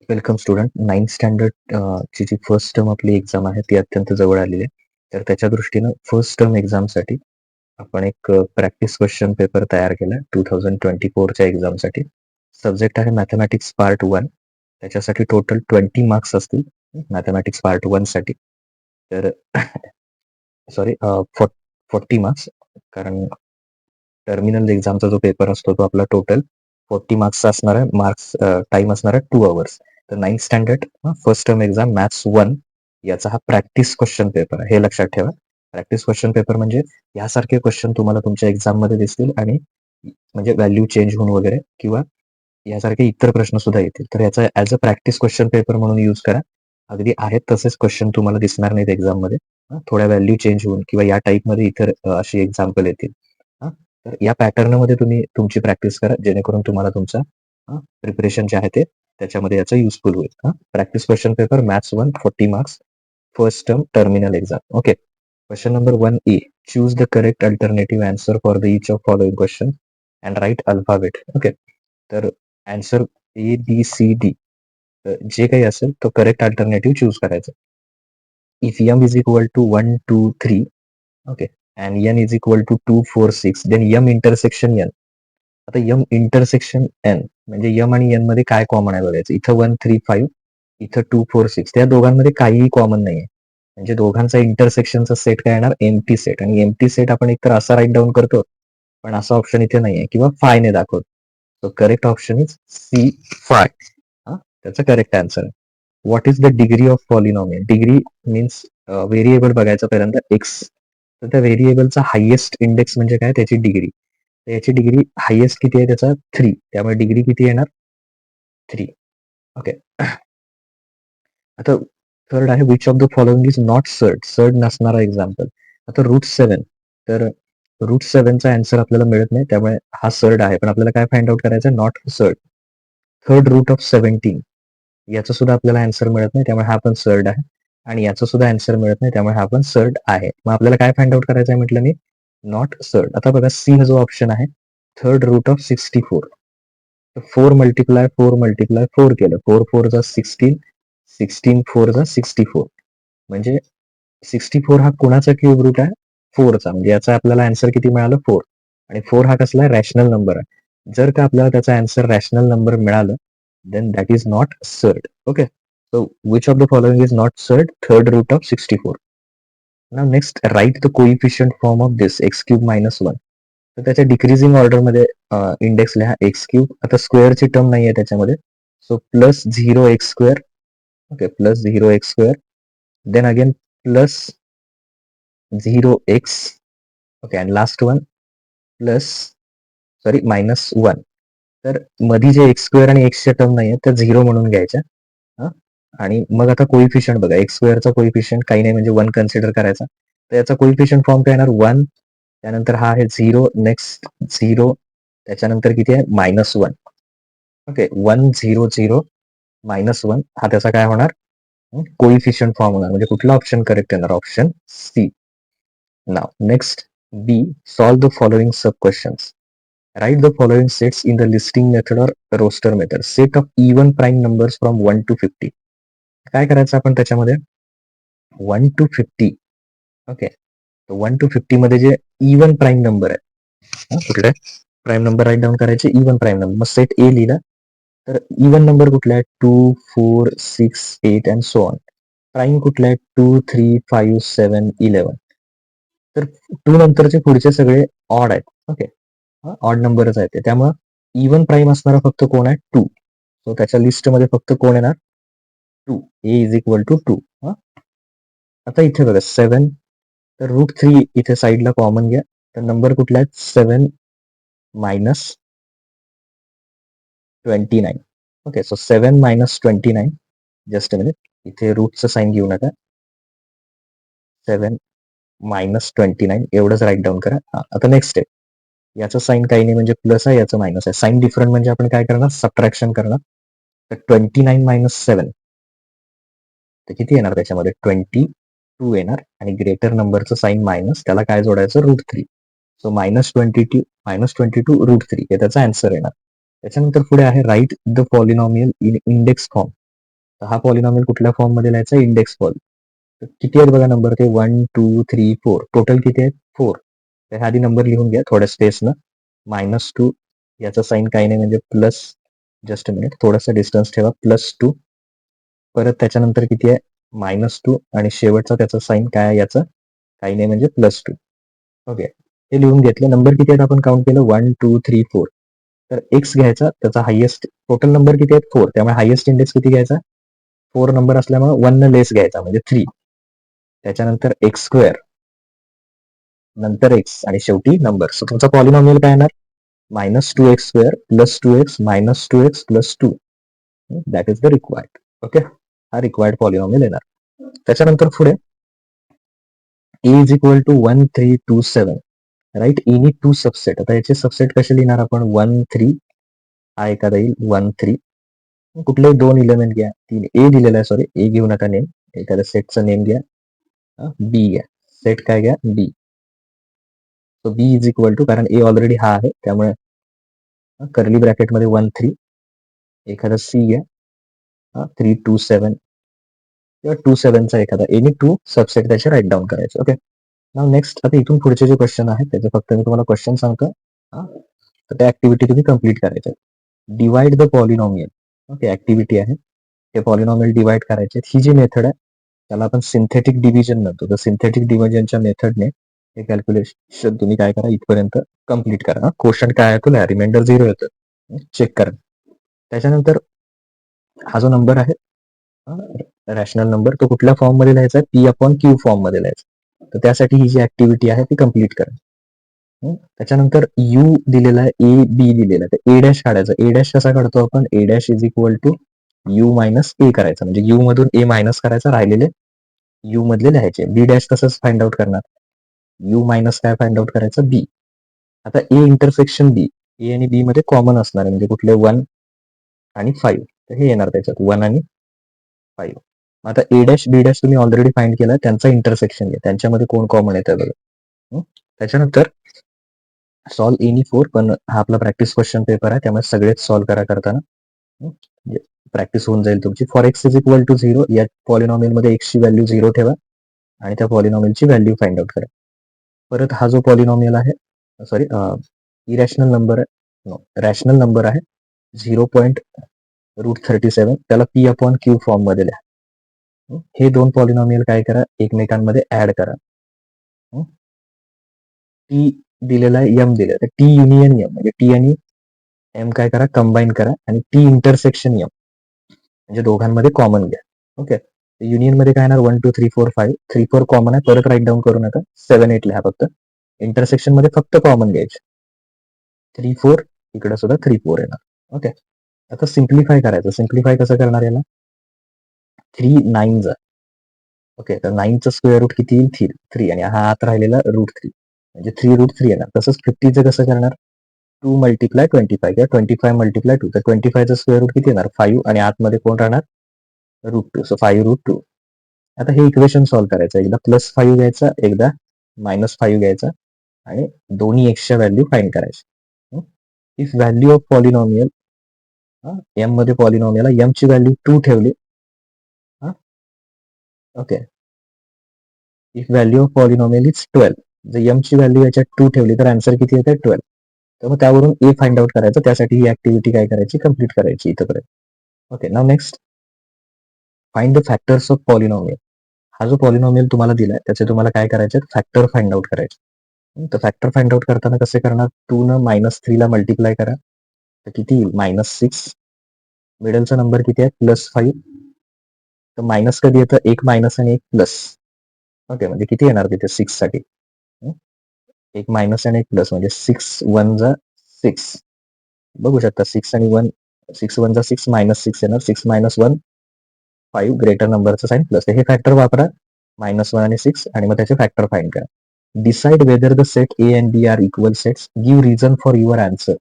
Welcome student. 9th standard ची जी first term आपली exam आहे ती अत्यंत जवळ आलेली आहे. तर त्याच्या दृष्टीनं फर्स्ट टर्म एक्झामसाठी आपण एक प्रॅक्टिस क्वेश्चन पेपर तयार केला 2024च्या एक्झामसाठी. सब्जेक्ट आहे मॅथमॅटिक्स पार्ट 1. त्याच्यासाठी टोटल 20 मार्क्स असतील मॅथमॅटिक्स पार्ट 1 साठी. तर सॉरी 40 मार्क्स, कारण टर्मिनल एक्झामचा जो पेपर असतो तो आपला टोटल 40 मार्क्सचा असणार आहे. टाइम असणार आहे 2 आवर्स. तर 9th standard first term exam maths 1 याचा हा प्रॅक्टिस क्वेश्चन पेपर आहे, हे लक्षात ठेवा. प्रॅक्टिस क्वेश्चन पेपर म्हणजे यासारखे क्वेश्चन तुम्हाला तुमच्या एक्झाम मध्ये दिसतील आणि म्हणजे व्हॅल्यू चेंज होऊन वगैरे किंवा यासारखे इतर प्रश्न सुद्धा येतील. तर याचा as a practice question paper म्हणून यूज करा. अगदी आहेत तसेच क्वेश्चन तुम्हाला दिसणार नाहीत एक्झाम मध्ये. थोड्या व्हॅल्यू चेंज होऊन किंवा या टाईप मध्ये इतर अशी एक्झाम्पल येतील. तर या पॅटर्न मध्ये तुम्ही तुमची प्रॅक्टिस करा, जेणेकरून तुम्हाला तुमचा प्रिपरेशन जे आहे ते त्याच्यामध्ये याचा युजफुल होईल. Practice question paper maths 1 40 marks first term terminal exam. Okay. Question number 1A. Choose the correct alternative answer for the each of following question and write alphabet. Okay. तर आन्सर ABCD जे काही असेल तो correct alternative choose करायचा. If m is equal to 1 2 3, okay, and n is equal to 2 4 6, then m intersection n. आता m intersection n म्हणजे m आणि n मध्ये काय कॉमन आहे बघायचं. इथं 1 3 5, इथं 2 4 6, त्या दोघांमध्ये काहीही कॉमन नाहीये. म्हणजे दोघांचा इंटरसेक्शनचा सेट काय येणार, एम्प्टी सेट. आणि एम्प्टी सेट आपण एकतर असा राईट डाऊन करतो, पण असा ऑप्शन इथे नाहीये, किंवा फाय ने दाखवतो. So correct option is C, phi. त्याचा करेक्ट आन्सर आहे. What is the degree of polynomial. Degree means variable बघायचा पहिल्यांदा एक्स. तर त्या व्हेरिएबलचा हायेस्ट इंडेक्स म्हणजे काय, त्याची डिग्री. तर याची डिग्री हायेस्ट किती आहे त्याचा 3, त्यामुळे डिग्री किती येणार 3. ओके. आता थर्ड आहे which of the following is not surd. Surd नसणारा एक्झाम्पल. आता रूट 7, तर रूट 7चा आन्सर आपल्याला मिळत नाही, त्यामुळे हा सर्ड आहे. पण आपल्याला काय फाइंड आउट करायचं, not surd. Third root of 17, याचा सुद्धा आपल्याला आन्सर मिळत नाही, त्यामुळे हा पण सर्ड आहे. आणि याचा सुद्धा आन्सर मिळत नाही, त्यामुळे हा पण सर्ड आहे. मग आपल्याला काय फाइंड आउट करायचं आहे म्हटलं मी, नॉट सर्ड. आता बघा सी हा जो ऑप्शन आहे, third root of 64. 4 multiply 4 multiply 4 केलं, 4 4 जा 16, 16 4 जा 64. म्हणजे 64 हा कोणाचा क्यूब रूट आहे, 4चा. म्हणजे याचा आपल्याला आन्सर किती मिळालं, 4. आणि 4 हा कसला रॅशनल नंबर आहे. जर का आपल्याला त्याचा आन्सर रॅशनल नंबर मिळालं, then that is not surd. Okay, so which of the following is not surd? Third root of 64. Now next, write the coefficient form of this x cube minus 1. तर त्याच्या decreasing order मध्ये index लिहा x cube. आता स्क्वेअरची term नाही आहे त्याच्यामध्ये, so plus 0x². Okay, plus 0x². Then again plus 0x. Okay, and last one plus, sorry, -1. तर मध्ये जे x² आणि एक्सच्या टर्म नाही आहेत त्या 0 म्हणून घ्यायच्या. आणि मग आता कोइफिशियंट बघा, x² कोइफिशियंट काही नाही म्हणजे 1 कन्सिडर करायचा. तर याचा कोइफिशियंट फॉर्म काय येणार, 1. त्यानंतर हा आहे 0, नेक्स्ट 0, त्याच्यानंतर किती आहे, -1. ओके, 1 0 0 -1 हा त्याचा काय होणार, कोइफिशियंट फॉर्म होणार. म्हणजे कुठला ऑप्शन करेक्ट येणार, ऑप्शन सी. नाव next, B. Solve the following sub questions. Write the following sets in the listing method or roster method. Set of even prime numbers from 1 to 50. काय करायचं आपण त्याच्यामध्ये, 1 to 50. Okay, 1 to 50 मध्ये जे even prime number आहे, कुठले prime number right down करायचे, even prime number. मग सेट ए लिहिला, तर इवन नंबर कुठला आहे, 2 4 6 8 अँड सो ऑन. प्राईम कुठला आहे, 2 3 5 7 11. तर 2 नंतरचे पुढचे सगळे ऑड आहेत. ओके, ऑड नंबरच आहे ते, त्यामुळे इवन प्राईम असणारा फक्त कोण आहे, 2. सो त्याच्या लिस्टमध्ये फक्त कोण येणार, 2. ए इज इक्वल टू 2. आता इथे बघा 7, तर रूट 3 इथे साईडला कॉमन घ्या. तर नंबर कुठला आहे, 7 -29. Okay, so 7 -29. Just a minute, इथे रूटचं साईन घेऊ नका. 7 -29 एवढंच राईट डाऊन करा. आता नेक्स्ट स्टेप, याचं साईन काही नाही म्हणजे प्लस आहे, याचं मायनस आहे. साईन डिफरंट म्हणजे आपण काय करणार, सबट्रॅक्शन करणार. तर 29 - 7, तर किती येणार त्याच्यामध्ये, 22 येणार. आणि ग्रेटर नंबरचं साईन मायनस, त्याला काय जोडायचं, रूट 3. सो -22 रूट 3 हे त्याचा आन्सर येणार. त्याच्यानंतर पुढे आहे write the polynomial in index form. हा पॉलिनॉमियल कुठल्या फॉर्म मध्ये लिहायचा? Index form. किती आहेत बघा नंबर ते? 1 2 3 4. टोटल किती आहेत? 4. तर आधी नंबर लिहून घ्या थोड्या स्पेसनं. -2 याचा साईन काही नाही म्हणजे प्लस, जस्ट मिनिट, थोडासा डिस्टन्स ठेवा, +2. परत त्याच्यानंतर किती आहे? -2 आणि शेवटचा त्याचा साईन काय आहे याचा? काही नाही म्हणजे +2. ओके, हे लिहून घेतलं. नंबर किती आहेत आपण काउंट केलं? 1 2 3 4. तर एक्स घ्यायचा, त्याचा हायेस्ट, टोटल नंबर किती आहेत? 4. त्यामुळे हायेस्ट इंडेक्स किती घ्यायचा? 4 नंबर असल्यामुळे 1 न लेस घ्यायचा म्हणजे 3. त्याच्यानंतर x², नंतर एक्स आणि शेवटी नंबर. सो तुमचा पॉलिनॉमियल काय येणार? -2x² + 2x - 2x + 2. That is the required. Okay, हा रिक्वायर्ड पॉलिनॉमियल येणार. त्याच्यानंतर पुढे a = 1 3 2 7. Right, any 2 subset. आता याचे सबसेट कसे लिहिणार आपण? 1 3, हा एखादा येईल 1 3. कुठलेही 2 एलिमेंट घ्या. 3 ए दिलेला आहे, सॉरी ए घेऊ नका नेम. एखाद्या सेटचा नेम घ्या. बी घ्या. सेट काय घ्या? बी. सो बी = कारण ए ऑलरेडी हा आहे त्यामुळे कर्ली ब्रॅकेटमध्ये 1 3. एखादा सी घ्या. 3 2 7 किंवा 2 7चा एखादा एनी 2 सबसेट त्याचे राईट डाऊन करायचे. Okay, now next. आता इथून पुढचे जे क्वेश्चन आहेत त्याचे फक्त मी तुम्हाला क्वेश्चन सांगतो. तर त्या ऍक्टिव्हिटी तुम्ही कम्प्लीट करायच्या. Divide the polynomial. Okay, activity आहे. ते पॉलिनॉमियल डिवाइड करायचे. ही जी मेथड आहे त्याला आपण सिंथेटिक डिव्हिजन म्हणतो. तर सिंथेटिक डिव्हिजनच्या मेथडने हे कॅल्क्युलेशन तुम्ही काय करा, इथपर्यंत कम्प्लीट करा. क्वेश्चन काय आहे तुला? रिमाइंडर 0 येतं, चेक करा. त्याच्यानंतर हा जो नंबर आहे रॅशनल नंबर, तो कुठल्या फॉर्म मध्ये लिहायचा? P/Q फॉर्म मध्ये लिहायचा. तर त्यासाठी ही जी ऍक्टिव्हिटी आहे ती कम्प्लीट करा. त्याच्यानंतर यू दिलेला आहे, ए बी दिलेला आहे, तर ए डॅश काढायचा. ए डॅश कसा काढतो आपण? ए डॅश = यू मायनस ए करायचा, म्हणजे यू मधून ए मायनस करायचा, राहिलेले यू मधले लिहायचे. बी डॅश तसंच फाइंड आउट करणार. यू मायनस काय फाइंड आउट करायचं? बी. आता ए इंटरसेक्शन बी, ए आणि बी मध्ये कॉमन असणार आहे, म्हणजे कुठले? 1 आणि 5. तर हे येणार त्याच्यात 1 आणि 5. आता ए डॅश बी डॅश तुम्ही ऑलरेडी फाइंड केला, त्यांचा इंटरसेक्शन घ्या, त्यांच्यामध्ये कोण कॉमन येतं बघा. त्याच्यानंतर सॉल्व एनी 4. पण हा आपला प्रॅक्टिस क्वेश्चन पेपर आहे त्यामुळे सगळेच सॉल्व करा करताना. प्रॅक्टिस होऊन जाईल तुमची. फॉर एक्स = 0 या पॉलिनॉमियल मध्ये एक्सची व्हॅल्यू 0 ठेवा आणि त्या पॉलिनॉमियलची व्हॅल्यू फाइंड आउट करा. परत हा जो पॉलिनॉमियल आहे, सॉरी इरॅशनल नंबर आहे, रॅशनल नंबर आहे 0.√37, त्याला P/Q फॉर्म मध्ये लिहा. हे दोन पॉलिनॉमियल काय करा? एकमेकांमध्ये ऍड करा. टी दिलेला आहे, एम दिलेला आहे, टी युनियन एम म्हणजे टी आणि एम काय करा? कंबाईन करा आणि टी इंटरसेक्शन एम म्हणजे दोघांमध्ये कॉमन घ्या. ओके, युनियन मध्ये काय येणार? 1 2 3 4 5. 3 4 कॉमन आहे, परत राईट डाऊन करू नका. 7 8 लिहा फक्त. इंटरसेक्शन मध्ये फक्त कॉमन घ्यायचे. 3 4, इकडे सुद्धा 3 4 येणार. ओके, आता सिम्प्लिफाय करायचं. सिम्प्लिफाय कसं करणार याला? 3 9 ओके, तर 9चं स्क्वेअर रूट किती येईल? 3 आणि हा आत राहिलेला √3 म्हणजे 3√3 येणार. तसंच 50चं कसं करणार? 2 × 25 किंवा 25 × 2. तर 25चं स्क्वेअर रूट किती येणार? 5 आणि आतमध्ये कोण राहणार? √2. सो 5√2. आता हे इक्वेशन सॉल्व्ह करायचं. एकदा +5 घ्यायचा, एकदा -5 घ्यायचा आणि दोन्ही एक्सच्या व्हॅल्यू फाइंड करायची. If value of polynomial, M मध्ये पॉलिनॉमियल एम ची व्हॅल्यू 2 ठेवली. Okay, if value of polynomial is 12, जर एम ची व्हॅल्यू याच्यात 2 ठेवली तर आन्सर किती येते? 12. तर मग त्यावरून ए फाइंड आउट करायचं. त्यासाठी ही ऍक्टिव्हिटी काय करायची? कम्प्लीट करायची इथपर्यंत. Okay, now next. Find the factors of polynomial. हा जो पॉलिनॉमियल तुम्हाला दिलाय त्याचे तुम्हाला काय करायचे? फॅक्टर फाइंड आउट करायचे. तर फॅक्टर फाइंड आउट करताना कसे करणार? 2 न -3 ला मल्टिप्लाय करा, तर किती येईल? -6. मिडलचा नंबर किती आहे? +5. तर मायनस कधी येतं? एक मायनस आणि एक प्लस. ओके, म्हणजे किती येणार तिथे 6 साठी? एक मायनस आणि एक प्लस म्हणजे 6 1 जा 6. बघू शकता 6 आणि 1, 6 1 जा 6 -6 येणार. 6 - 1 5, ग्रेटर नंबरचं साईन प्लस. हे फॅक्टर वापरा, -1 आणि 6, आणि मग त्याचे फॅक्टर फाइंड करा. Decide whether the set A and B are equal sets. Give reason for your answer.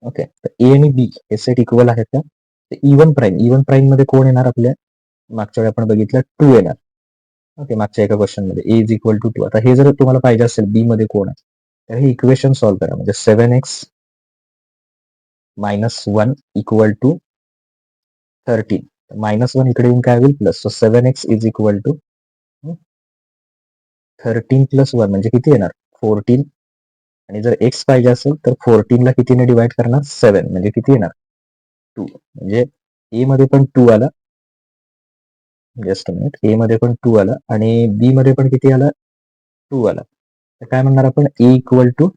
Okay, तर ए आणि बी हे सेट इक्वल आहेत का? तर इवन प्राईम, इवन प्राईम मध्ये कोण येणार आपल्या? मागच्या वेळी आपण बघितलं 2 येणार. ओके, मागच्या एका क्वेश्चन मध्ये ए = 2. आता हे जर तुम्हाला पाहिजे असेल बी मध्ये कोण आहे, तर हे इक्वेशन सॉल्व्ह करा. म्हणजे 7x - 1 = 13. -1 इकडे येऊन काय होईल plus. So 7x is equal to 13 plus 1 म्हणजे किती येणार 14. आणि जर x पाहिजे असेल तर 14 ला कितीने डिवाइड करणार 7 म्हणजे किती येणार 2. म्हणजे ए मध्ये पण 2 आला. Just minute. ए मध्ये पण 2 आला आणि बी मध्ये पण किती आला 2 आला. तर काय म्हणणार आपण A equal to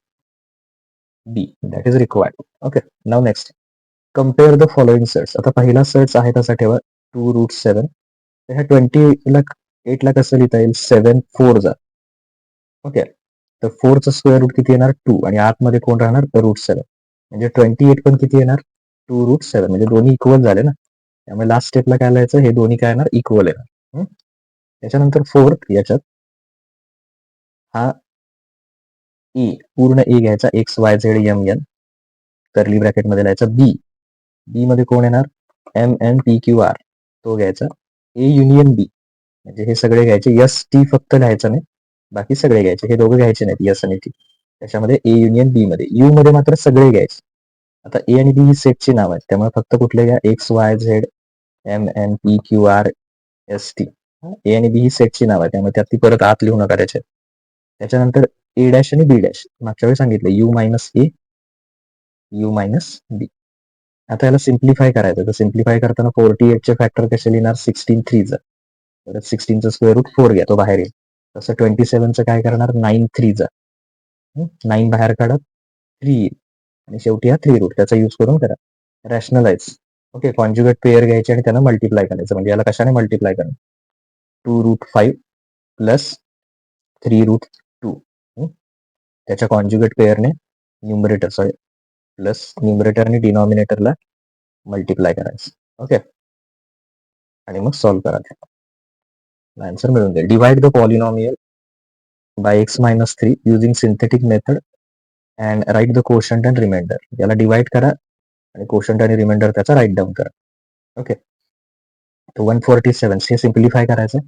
B that is required. Okay. Now next compare the following sets. आता पहिला सेट्स आहे तसा ठेवा 2√7. तर ह्या 28 ला कसं लिहिता येईल 7 4 जा. ओके. तर 4चं स्क्वेअर रूट किती येणार 2 आणि आतमध्ये कोण राहणार √7 म्हणजे 28 पण किती येणार 2√7 म्हणजे दोन्ही इक्वल झाले ना. त्यामुळे लास्ट स्टेपला काय लिहायचं हे दोन्ही काय येणार इक्वल येणार. त्याच्यानंतर फोर्थ याच्यात हा ई पूर्ण ए घ्यायचा x Y Z M n curly bracket मध्ये लिहायचा बी. बी मध्ये कोण येणार m N P Q r तो घ्यायचा. ए युनियन बी म्हणजे हे सगळे घ्यायचे. एस टी फक्त लिहायचं नाही बाकी सगळे घ्यायचे. हे दोघं घ्यायचे नाहीत एस आणि टी. त्याच्यामध्ये ए युनियन बी मध्ये यू मध्ये मात्र सगळे घ्यायचे. आता ए आणि बी ही सेटची नाव आहेत त्यामुळे फक्त कुठले घ्या X Y Z M N P Q R S T. A आणि बी ही सेटची नाव आहे त्यामुळे त्यात ती परत आत लिहू नका त्याच्यात. त्याच्यानंतर ए डॅश आणि बी डॅश मागच्या वेळी सांगितलं यू मायनस ए यू मायनस बी. आता याला सिम्प्लिफाय करायचं तर सिम्प्लिफाय करताना 48 चे फॅक्टर कसे लिहिणार 16 3 परत 16चं स्क्वेअर रूट 4 घ्या तो बाहेर येईल. तसं 27चं काय करणार 9 3 9 बाहेर काढत 3 येईल आणि शेवटी हा 3 रूट त्याचा यूज करून करा रॅशनलाइज. ओके. कॉन्ज्युगेट पेअर घ्यायचे आणि त्यांना मल्टिप्लाय करायचं म्हणजे याला कशाने मल्टिप्लाय करणार 2√5 प्लस 3√2 त्याच्या कॉन्ज्युगेट पेअरने न्यूमरेटर सॉरी प्लस न्यूमरेटर आणि डिनॉमिनेटरला मल्टिप्लाय करायचं. ओके. आणि मग सॉल्व्ह करा आन्सर मिळून जाईल. Divide the polynomial by x minus 3 using synthetic method and write the quotient and remainder. याला डिवाइड करा आणि कोशंट आणि रिमाइंडर त्याचा राईट डाऊन करा. ओके. तर 147 हे सिम्प्लिफाय करायचं.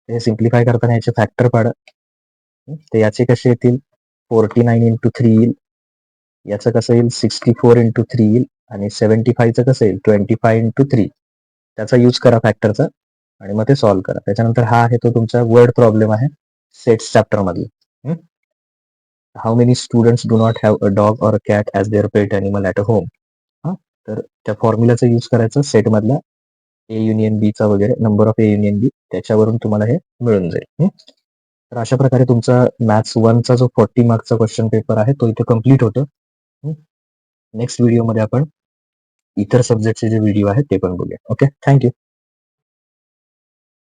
हे सिम्प्लिफाय करताना याचे फॅक्टर पाडा. ते याचे कसे येतील 49 इंटू 3 येईल. याचं कसं येईल 64 इंटू 3 येईल आणि 75चं कसं येईल 25 इंटू 3. त्याचा यूज करा फॅक्टरचा आणि मग ते सॉल्व्ह करा. त्याच्यानंतर हा आहे तो तुमचा वर्ड प्रॉब्लेम आहे सेट्स चॅप्टर मधला. How many students do not have a dog or cat as there pet animal at a home. तर त्या फॉर्म्युलाचा यूज करायचं सेट मधला ए युनियन बी चा वगैरे नंबर ऑफ ए युनियन बी त्याच्यावरून तुम्हाला हे मिळून जाईल. तर अशा प्रकारे तुमचा मॅथ्स 1चा जो 40 मार्कचा क्वेश्चन पेपर आहे तो इथे कम्प्लीट होतो. नेक्स्ट व्हिडिओमध्ये आपण इतर सब्जेक्टचे जे व्हिडिओ आहेत ते पण बघूया. ओके. थँक्यू.